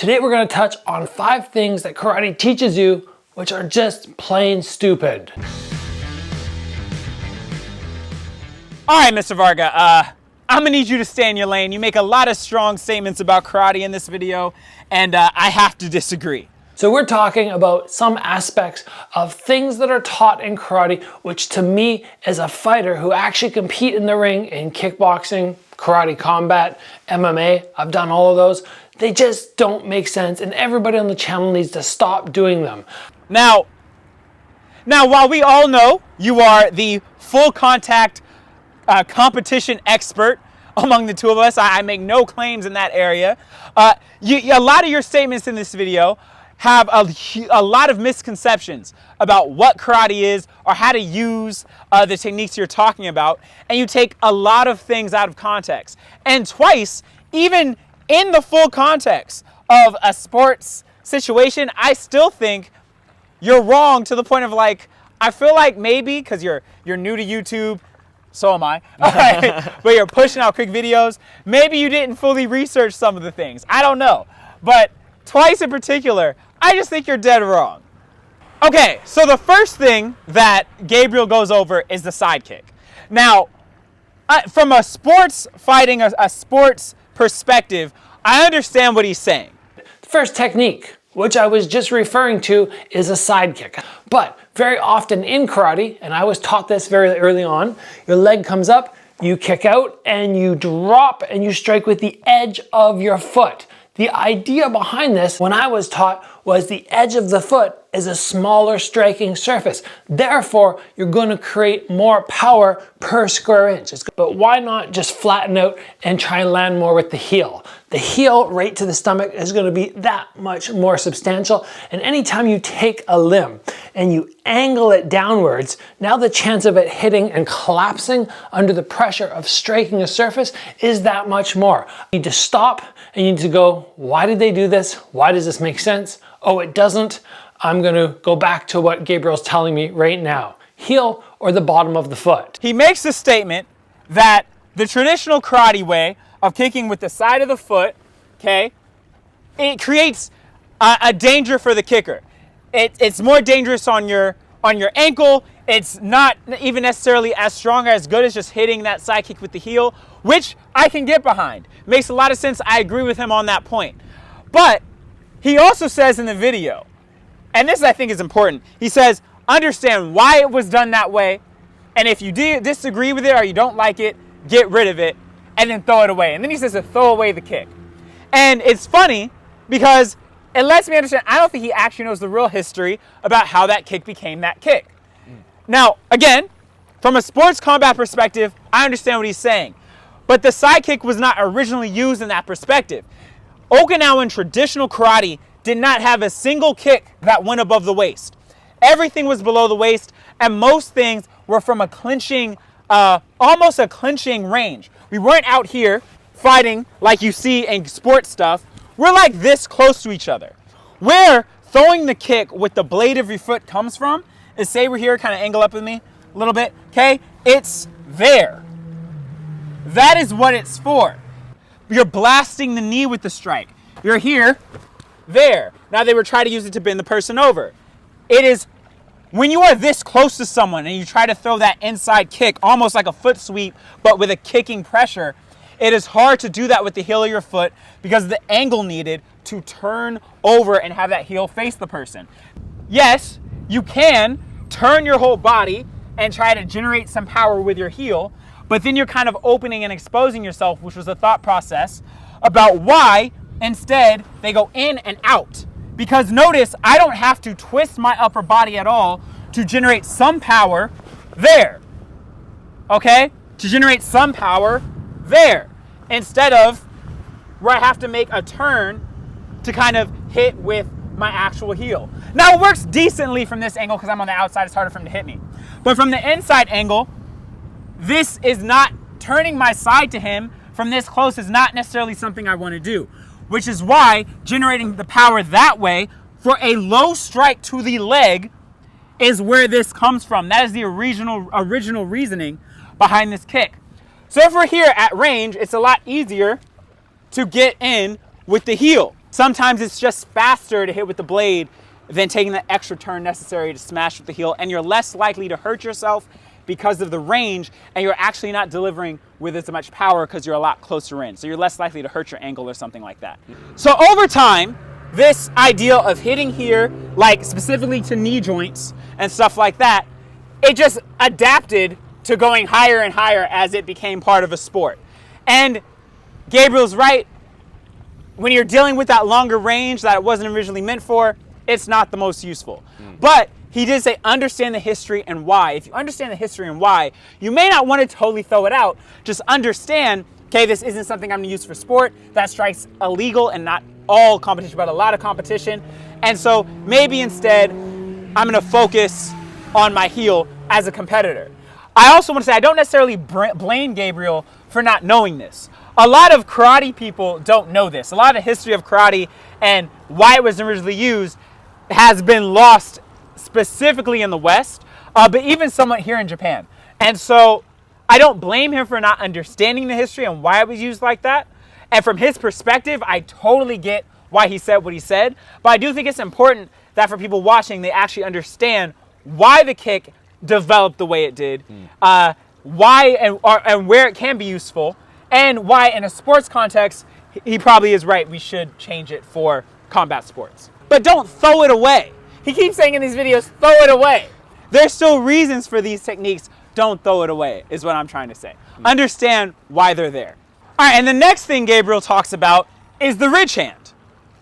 Today we're going to touch on 5 things that karate teaches you which are just plain stupid. All right, Mr. Varga, I'm gonna need you to stay in your lane. You make a lot of strong statements about karate in this video, and I have to disagree. So we're talking about some aspects of things that are taught in karate, which to me, as a fighter who actually compete in the ring in kickboxing, karate combat, MMA, I've done all of those, they just don't make sense, and everybody on the channel needs to stop doing them. Now, while we all know you are the full contact competition expert among the two of us, I make no claims in that area. A lot of your statements in this video have a lot of misconceptions about what karate is or how to use the techniques you're talking about, and you take a lot of things out of context. And twice, even in the full context of a sports situation, I still think you're wrong, to the point of, like, I feel like maybe because you're new to YouTube, so am I, all right, but you're pushing out quick videos, maybe you didn't fully research some of the things. I don't know. But twice in particular, I just think you're dead wrong. Okay, so the first thing that Gabriel goes over is the sidekick. Now, from a sports fighting, a sports perspective, I understand what he's saying. The first technique, which I was just referring to, is a sidekick. But very often in karate, and I was taught this very early on, your leg comes up, you kick out, and you drop and you strike with the edge of your foot. The idea behind this, when I was taught, was the edge of the foot is a smaller striking surface. Therefore, you're going to create more power per square inch. But why not just flatten out and try and land more with the heel? The heel right to the stomach is going to be that much more substantial. And anytime you take a limb and you angle it downwards, now the chance of it hitting and collapsing under the pressure of striking a surface is that much more. You need to stop and you need to go, why did they do this? Why does this make sense? Oh, it doesn't. I'm going to go back to what Gabriel's telling me right now. Heel or the bottom of the foot. He makes the statement that the traditional karate way of kicking with the side of the foot, okay, it creates a danger for the kicker. It's more dangerous on your ankle. It's not even necessarily as strong or as good as just hitting that side kick with the heel, which I can get behind. Makes a lot of sense. I agree with him on that point. But he also says in the video, and this I think is important, he says, understand why it was done that way, and if you disagree with it or you don't like it, get rid of it, and then throw it away. And then he says to throw away the kick. And it's funny because it lets me understand, I don't think he actually knows the real history about how that kick became that kick. Now, again, from a sports combat perspective, I understand what he's saying. But the side kick was not originally used in that perspective. Okinawan traditional karate did not have a single kick that went above the waist. Everything was below the waist, and most things were from a clinching, almost a clinching range. We weren't out here fighting like you see in sports stuff. We're like this close to each other. Where throwing the kick with the blade of your foot comes from is, say we're here, kind of angle up with me a little bit, okay? It's there. That is what it's for. You're blasting the knee with the strike. You're here, there. Now they were trying to use it to bend the person over. It is when you are this close to someone and you try to throw that inside kick, almost like a foot sweep, but with a kicking pressure, it is hard to do that with the heel of your foot because of the angle needed to turn over and have that heel face the person. Yes, you can turn your whole body and try to generate some power with your heel, but then you're kind of opening and exposing yourself, which was a thought process about why instead they go in and out. Because notice, I don't have to twist my upper body at all to generate some power there. Okay? To generate some power there. Instead of where I have to make a turn to kind of hit with my actual heel. Now it works decently from this angle because I'm on the outside, it's harder for him to hit me. But from the inside angle, this is not turning my side to him from this close is not necessarily something I want to do. Which is why generating the power that way for a low strike to the leg is where this comes from. That is the original reasoning behind this kick. So if we're here at range, it's a lot easier to get in with the heel. Sometimes it's just faster to hit with the blade than taking the extra turn necessary to smash with the heel, and you're less likely to hurt yourself because of the range, and you're actually not delivering with as much power because you're a lot closer in. So you're less likely to hurt your angle or something like that. So over time, this idea of hitting here, like specifically to knee joints and stuff like that, it just adapted to going higher and higher as it became part of a sport. And Gabriel's right. When you're dealing with that longer range that it wasn't originally meant for, it's not the most useful. But he did say understand the history and why. If you understand the history and why, you may not want to totally throw it out. Just understand, okay, this isn't something I'm going to use for sport. That strike's illegal, and not all competition, but a lot of competition. And so maybe instead, I'm going to focus on my heel as a competitor. I also want to say I don't necessarily blame Gabriel for not knowing this. A lot of karate people don't know this. A lot of the history of karate and why it was originally used has been lost specifically in the West, but even somewhat here in Japan. And so I don't blame him for not understanding the history and why it was used like that. And from his perspective, I totally get why he said what he said. But I do think it's important that for people watching, they actually understand why the kick developed the way it did, why and where it can be useful, and why in a sports context, he probably is right. We should change it for combat sports. But don't throw it away. He keeps saying in these videos, throw it away. There's still reasons for these techniques. Don't throw it away, is what I'm trying to say. Understand why they're there. All right, and the next thing Gabriel talks about is the ridge hand.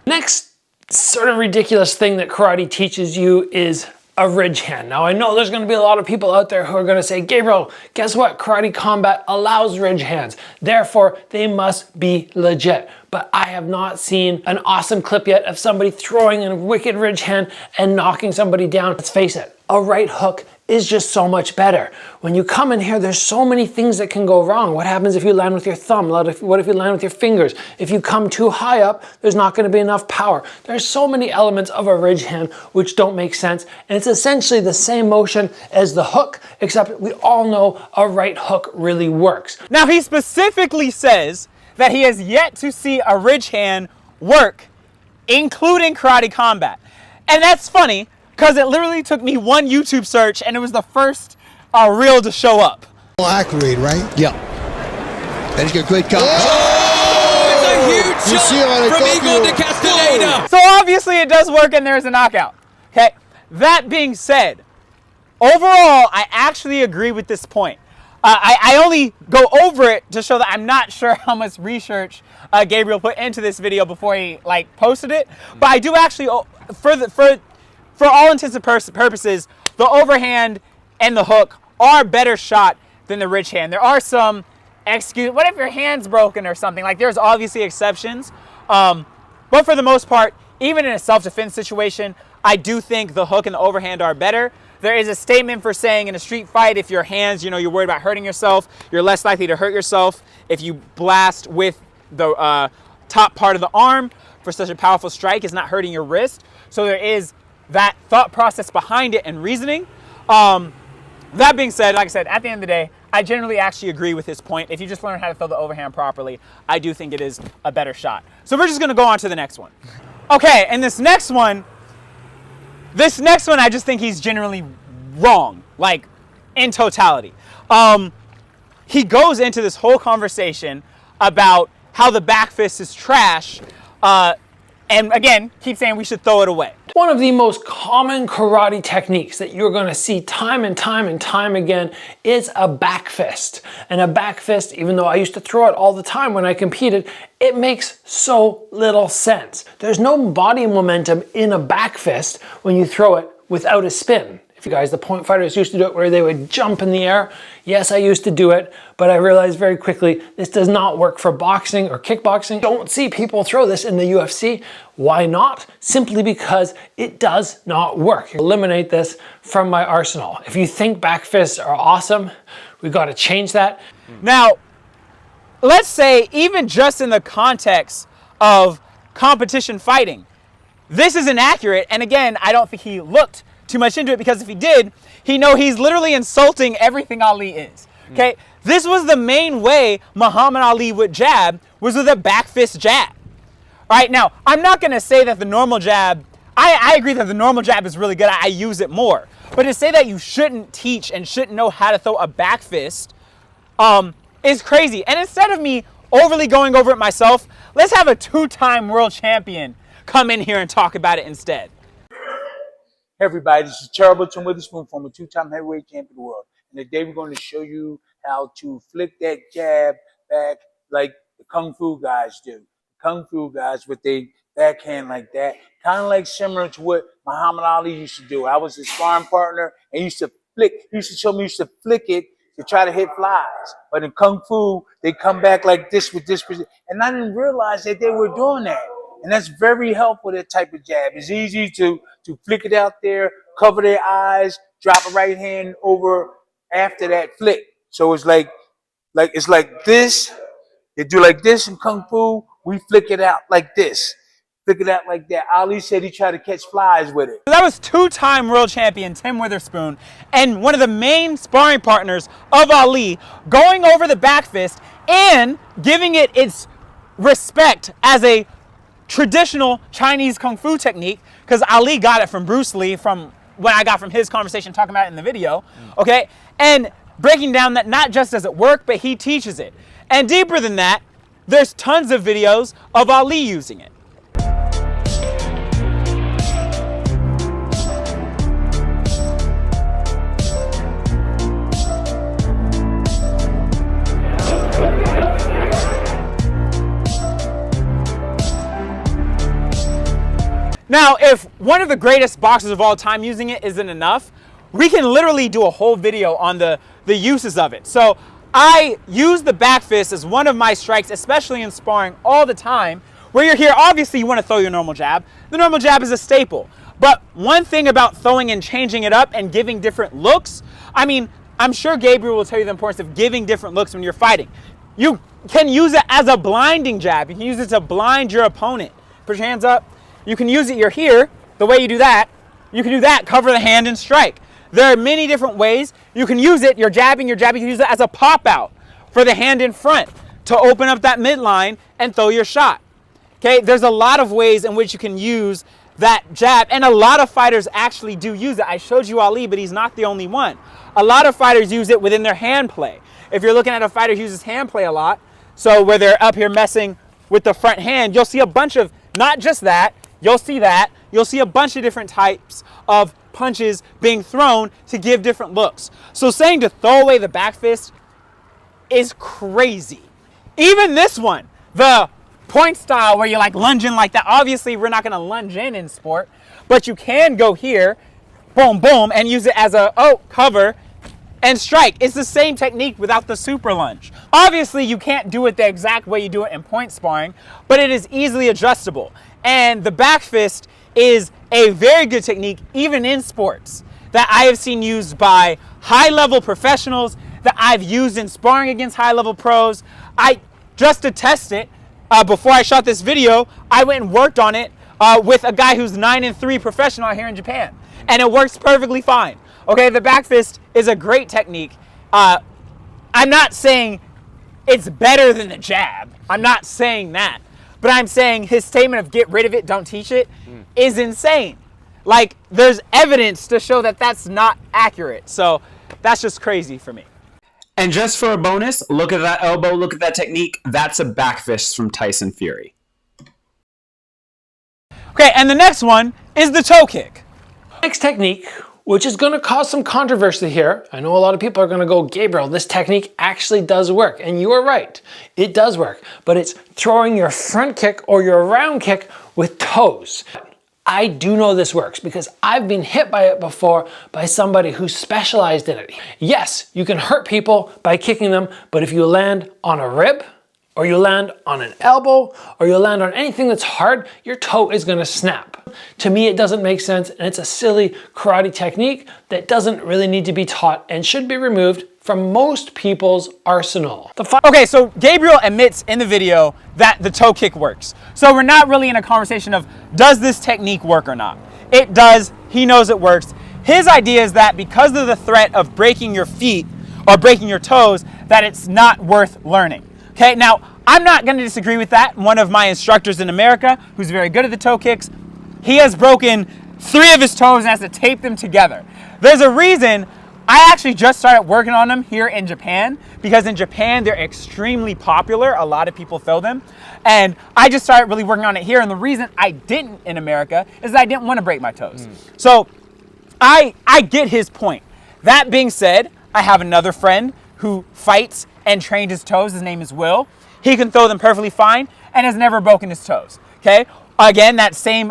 Next sort of ridiculous thing that karate teaches you is a ridge hand. Now I know there's going to be a lot of people out there who are going to say, Gabriel, guess what? Karate combat allows ridge hands. Therefore, they must be legit. But I have not seen an awesome clip yet of somebody throwing a wicked ridge hand and knocking somebody down. Let's face it, a right hook is just so much better. When you come in here, there's so many things that can go wrong. What happens if you land with your thumb? What if you land with your fingers? If you come too high up, there's not going to be enough power. There's so many elements of a ridge hand which don't make sense. And it's essentially the same motion as the hook, except we all know a right hook really works. Now he specifically says that he has yet to see a ridge hand work, including karate combat. And that's funny, because it literally took me one YouTube search and it was the first reel to show up. Accurate, right? Yeah. That is a great cover. Oh, it's a huge shot from Eagle to Castaneda. So obviously it does work and there's a knockout. Okay. That being said, overall, I actually agree with this point. I only go over it to show that I'm not sure how much research Gabriel put into this video before he posted it. But I do actually, for all intents and purposes, the overhand and the hook are better shot than the ridge hand. There are some excuses. What if your hand's broken or something? There's obviously exceptions. But for the most part, even in a self-defense situation, I do think the hook and the overhand are better. There is a statement for saying in a street fight, if your hands, you're worried about hurting yourself, you're less likely to hurt yourself if you blast with the top part of the arm for such a powerful strike. It's not hurting your wrist. So there is that thought process behind it and reasoning. That being said, like I said, at the end of the day, I generally actually agree with his point. If you just learn how to throw the overhand properly, I do think it is a better shot. So we're just going to go on to the next one. Okay, and this next one, I just think he's generally wrong, in totality. He goes into this whole conversation about how the back fist is trash, and again, keep saying we should throw it away. One of the most common karate techniques that you're going to see time and time again is a back fist. And a back fist, even though I used to throw it all the time when I competed, it makes so little sense. There's no body momentum in a back fist when you throw it without a spin. If you guys, the point fighters used to do it where they would jump in the air. Yes, I used to do it, but I realized very quickly this does not work for boxing or kickboxing. Don't see people throw this in the UFC. Why not? Simply because it does not work. Eliminate this from my arsenal. If you think back fists are awesome, we got to change that. Now, let's say even just in the context of competition fighting, this is inaccurate. And again, I don't think he looked too much into it, because if he did, he's literally insulting everything Ali is. Okay, this was the main way Muhammad Ali would jab, was with a back fist jab. All right, now, I'm not going to say that the normal jab, I agree that the normal jab is really good. I use it more. But to say that you shouldn't teach and shouldn't know how to throw a back fist is crazy. And instead of me overly going over it myself, let's have a 2-time world champion come in here and talk about it instead. Hey everybody, this is Terrible Tim Witherspoon, former 2-time heavyweight champion of the world. And today we're going to show you how to flick that jab back like the Kung Fu guys do. Kung Fu guys with their backhand like that, kind of like similar to what Muhammad Ali used to do. I was his sparring partner and he used to flick, he used to show me, he used to flick it to try to hit flies. But in Kung Fu, they come back like this with this position. And I didn't realize that they were doing that. And that's very helpful, that type of jab. It's easy to flick it out there, cover their eyes, drop a right hand over after that flick. So it's like this. They do like this in Kung Fu. We flick it out like this. Flick it out like that. Ali said he tried to catch flies with it. That was 2-time world champion Tim Witherspoon and one of the main sparring partners of Ali, going over the back fist and giving it its respect as a traditional Chinese Kung Fu technique, because Ali got it from Bruce Lee, from what I got from his conversation talking about it in the video, okay? And breaking down that not just does it work, but he teaches it. And deeper than that, there's tons of videos of Ali using it. Now, if one of the greatest boxers of all time using it isn't enough, we can literally do a whole video on the uses of it. So I use the back fist as one of my strikes, especially in sparring all the time. Where you're here, obviously you want to throw your normal jab. The normal jab is a staple. But one thing about throwing and changing it up and giving different looks, I mean, I'm sure Gabriel will tell you the importance of giving different looks when you're fighting. You can use it as a blinding jab. You can use it to blind your opponent. Put your hands up. You can use it, you're here, the way you do that, you can do that, cover the hand and strike. There are many different ways. You can use it, you're jabbing, you can use it as a pop out for the hand in front to open up that midline and throw your shot. Okay, there's a lot of ways in which you can use that jab, and a lot of fighters actually do use it. I showed you Ali, but he's not the only one. A lot of fighters use it within their hand play. If you're looking at a fighter who uses hand play a lot, so where they're up here messing with the front hand, you'll see a bunch of, not just that, you'll see a bunch of different types of punches being thrown to give different looks. So saying to throw away the back fist is crazy. Even this one, the point style where you're like lunging like that. Obviously, we're not gonna lunge in sport, but you can go here, boom, boom, and use it as a, cover and strike. It's the same technique without the super lunge. Obviously, you can't do it the exact way you do it in point sparring, but it is easily adjustable. And the back fist is a very good technique, even in sports, that I have seen used by high-level professionals, that I've used in sparring against high-level pros. Just to test it, before I shot this video, I went and worked on it with a guy who's 9-3 professional out here in Japan. And it works perfectly fine. Okay, the back fist is a great technique. I'm not saying it's better than the jab. I'm not saying that. But I'm saying his statement of get rid of it, don't teach it, is insane. Like, there's evidence to show that that's not accurate. So that's just crazy for me. And just for a bonus, look at that elbow, look at that technique. That's a back fist from Tyson Fury. Okay, and the next one is the toe kick. Next technique, which is going to cause some controversy here. I know a lot of people are going to go, Gabriel, this technique actually does work. And you are right, it does work. But it's throwing your front kick or your round kick with toes. I do know this works because I've been hit by it before by somebody who specialized in it. Yes, you can hurt people by kicking them, but if you land on a rib, or you land on an elbow, or you land on anything that's hard, your toe is gonna snap. To me, it doesn't make sense, and it's a silly karate technique that doesn't really need to be taught and should be removed from most people's arsenal. Okay, so Gabriel admits in the video that the toe kick works. So we're not really in a conversation of, does this technique work or not? It does, he knows it works. His idea is that because of the threat of breaking your feet or breaking your toes, that it's not worth learning. Okay, now I'm not going to disagree with that. One of my instructors in America, who's very good at the toe kicks, he has broken 3 of his toes and has to tape them together. There's a reason I actually just started working on them here in Japan, because in Japan they're extremely popular. A lot of people throw them. And I just started really working on it here. And the reason I didn't in America is that I didn't want to break my toes. So I get his point. That being said, I have another friend who fights and trained his toes. His name is Will. He can throw them perfectly fine and has never broken his toes. Okay. Again, that same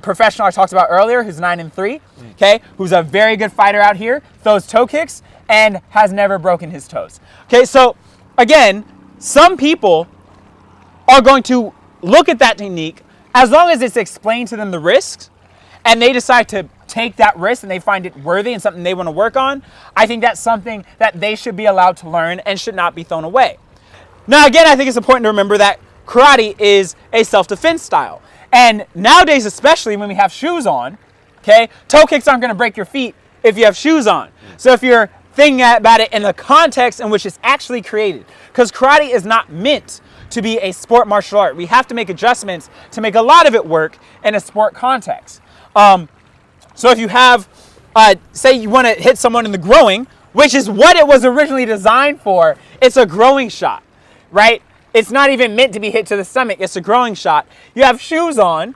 professional I talked about earlier, who's 9-3, okay, who's a very good fighter out here, throws toe kicks and has never broken his toes. Okay, so again, some people are going to look at that technique as long as it's explained to them the risks, and they decide to take that risk and they find it worthy and something they want to work on. I think that's something that they should be allowed to learn and should not be thrown away. Now, again, I think it's important to remember that karate is a self-defense style. And nowadays, especially when we have shoes on, okay, toe kicks aren't going to break your feet if you have shoes on. So if you're thinking about it in the context in which it's actually created, because karate is not meant to be a sport martial art. We have to make adjustments to make a lot of it work in a sport context. So if you have, say you want to hit someone in the groin, which is what it was originally designed for, it's a growing shot, right? It's not even meant to be hit to the stomach. It's a growing shot. You have shoes on.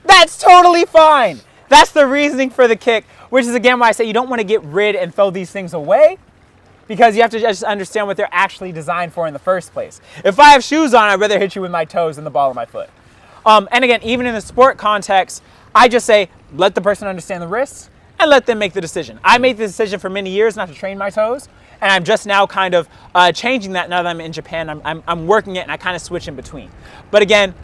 That's totally fine. That's the reasoning for the kick, which is again why I say you don't want to get rid and throw these things away, because you have to just understand what they're actually designed for in the first place. If I have shoes on, I'd rather hit you with my toes than the ball of my foot. And again, even in the sport context, I just say let the person understand the risks and let them make the decision. I made the decision for many years not to train my toes. And I'm just now kind of changing that now that I'm in Japan. I'm working it and I kind of switch in between. But again,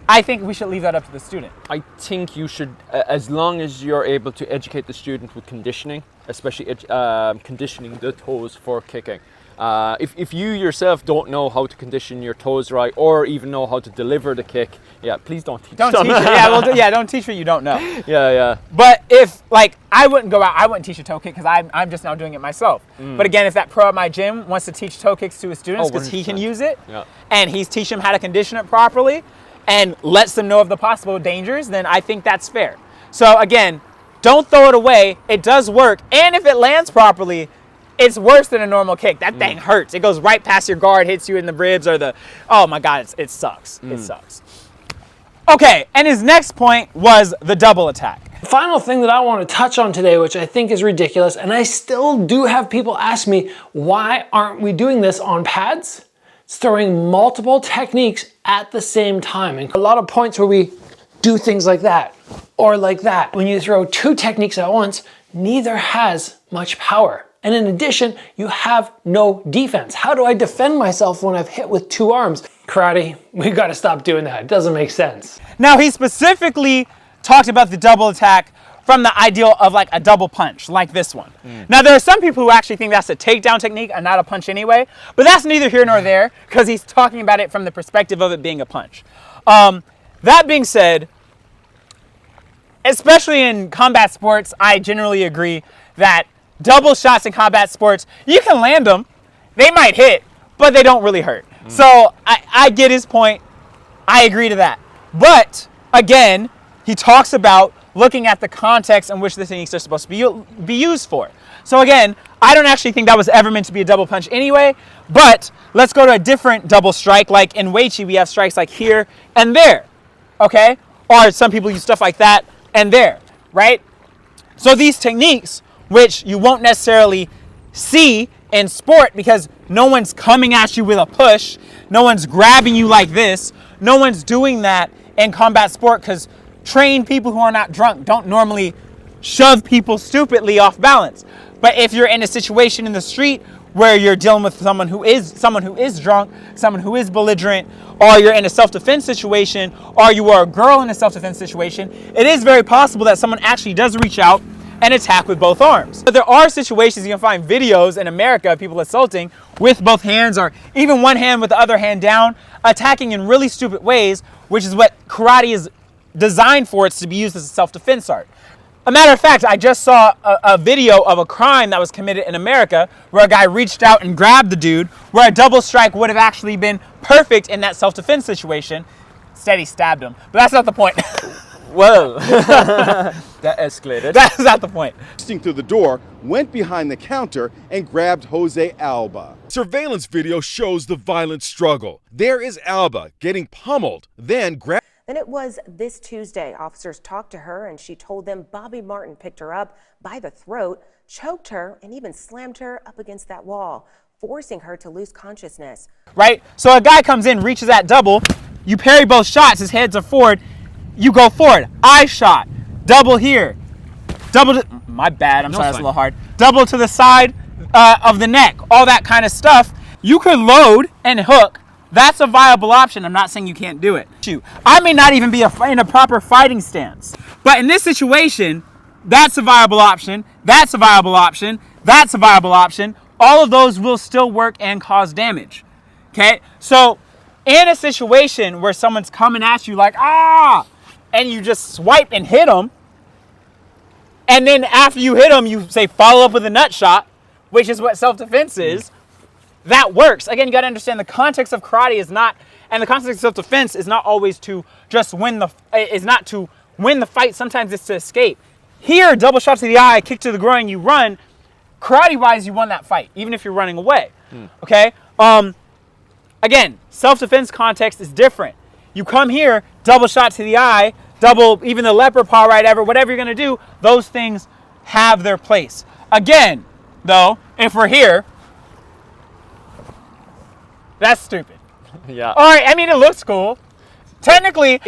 I think we should leave that up to the student. I think you should, as long as you're able to educate the student with conditioning, especially conditioning the toes for kicking. If you yourself don't know how to condition your toes right, or even know how to deliver the kick, yeah, please don't teach. Don't teach it. Yeah, don't teach what you don't know. Yeah. But if, like, I wouldn't go out, I wouldn't teach a toe kick because I'm just now doing it myself. But again, if that pro at my gym wants to teach toe kicks to his students because he can use it, and he's teaching them how to condition it properly, and lets them know of the possible dangers, then I think that's fair. So again, don't throw it away. It does work, and if it lands properly, it's worse than a normal kick. That thing hurts. It goes right past your guard, hits you in the ribs or the, oh my God, it sucks. It sucks. Okay, and his next point was the double attack. The final thing that I want to touch on today, which I think is ridiculous, and I still do have people ask me, why aren't we doing this on pads? It's throwing multiple techniques at the same time. And a lot of points where we do things like that, or like that. When you throw 2 techniques at once, neither has much power. And in addition, you have no defense. How do I defend myself when I've hit with 2 arms? Karate, we gotta stop doing that. It doesn't make sense. Now, he specifically talked about the double attack from the ideal of like a double punch, like this one. Now, there are some people who actually think that's a takedown technique and not a punch anyway, but that's neither here nor there because he's talking about it from the perspective of it being a punch. That being said, especially in combat sports, I generally agree that double shots in combat sports, you can land them, they might hit, but they don't really hurt. So I get his point. I agree to that. But again, he talks about looking at the context in which the techniques are supposed to be used for. So again, I don't actually think that was ever meant to be a double punch anyway, but let's go to a different double strike. Like in Weichi, we have strikes like here and there, okay? Or some people use stuff like that and there, right? So these techniques, which you won't necessarily see in sport because no one's coming at you with a push, no one's grabbing you like this, no one's doing that in combat sport because trained people who are not drunk don't normally shove people stupidly off balance. But if you're in a situation in the street where you're dealing with someone who is drunk, someone who is belligerent, or you're in a self-defense situation, or you are a girl in a self-defense situation, it is very possible that someone actually does reach out and attack with both arms. But there are situations you can find videos in America of people assaulting with both hands or even one hand with the other hand down, attacking in really stupid ways, which is what karate is designed for. It's to be used as a self-defense art. A matter of fact, I just saw a video of a crime that was committed in America where a guy reached out and grabbed the dude, where a double strike would have actually been perfect in that self-defense situation. Instead, he stabbed him. But that's not the point. Well, that escalated. That's not the point. Bursting through the door, went behind the counter and grabbed Jose Alba. Surveillance video shows the violent struggle. There is Alba getting pummeled, then grabbed. Then it was this Tuesday. Officers talked to her and she told them Bobby Martin picked her up by the throat, choked her, and even slammed her up against that wall, forcing her to lose consciousness. Right? So a guy comes in, reaches that double, you parry both shots, his heads are forward, you go forward. I shot. Double here. Double to, my bad, I'm sorry, that's a little hard. Double to the side of the neck, all that kind of stuff. You could load and hook. That's a viable option. I'm not saying you can't do it. I may not even be in a proper fighting stance. But in this situation, that's a viable option. That's a viable option. That's a viable option. All of those will still work and cause damage. Okay? So in a situation where someone's coming at you like, ah, and you just swipe and hit them, and then after you hit them, you say follow up with a nut shot, which is what self-defense is, that works. Again, you got to understand the context of karate is not, and the context of self-defense is not always to just win the, is not to win the fight. Sometimes it's to escape. Here, double shot to the eye, kick to the groin, you run. Karate-wise, you won that fight, even if you're running away. Okay? Again, self-defense context is different. You come here, double shot to the eye, double, even the leopard paw, whatever you're going to do, those things have their place. Again, though, if we're here, that's stupid. Yeah. All right, I mean, it looks cool. Technically,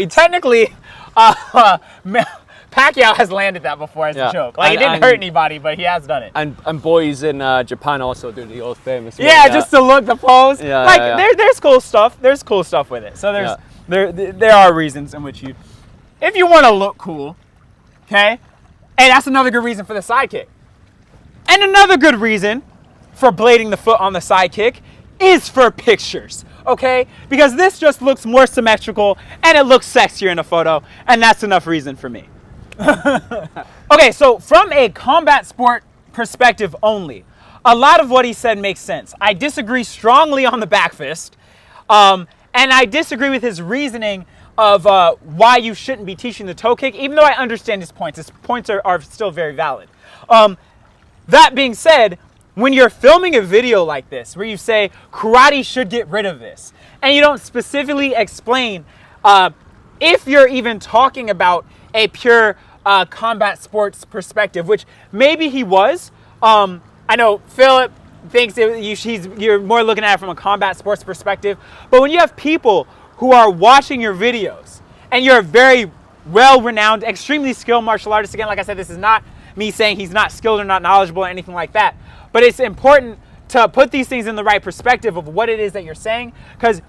Pacquiao has landed that before as a joke. Like, it didn't hurt anybody, but he has done it. And boys in Japan also do the old famous one. Yeah, just to look the pose. Yeah, like, there's cool stuff. There's cool stuff with it. So there are reasons in which if you want to look cool, okay? And that's another good reason for the sidekick. And another good reason for blading the foot on the sidekick is for pictures, okay? Because this just looks more symmetrical and it looks sexier in a photo, and that's enough reason for me. Okay, so from a combat sport perspective only, a lot of what he said makes sense. I disagree strongly on the backfist, and I disagree with his reasoning of why you shouldn't be teaching the toe kick, even though I understand his points. His points are still very valid. That being said, when you're filming a video like this, where you say karate should get rid of this, and you don't specifically explain if you're even talking about a pure combat sports perspective, which maybe he was. I know Philip thinks you're more looking at it from a combat sports perspective, but when you have people who are watching your videos and you're a very well-renowned, extremely skilled martial artist, again, like I said, this is not me saying he's not skilled or not knowledgeable or anything like that, but it's important to put these things in the right perspective of what it is that you're saying, because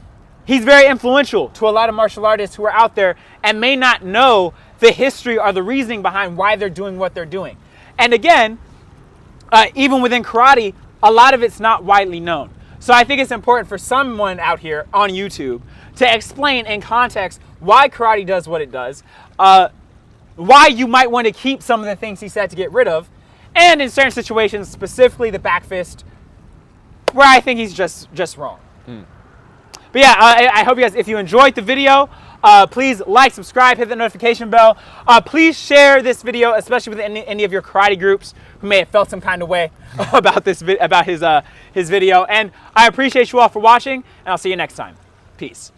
he's very influential to a lot of martial artists who are out there and may not know the history or the reasoning behind why they're doing what they're doing. And again, even within karate, a lot of it's not widely known. So I think it's important for someone out here on YouTube to explain in context why karate does what it does, why you might want to keep some of the things he said to get rid of, and in certain situations, specifically the back fist, where I think he's just wrong. But yeah, I hope you guys, if you enjoyed the video, please like, subscribe, hit the notification bell. Please share this video, especially with any of your karate groups who may have felt some kind of way about his video. And I appreciate you all for watching, and I'll see you next time. Peace.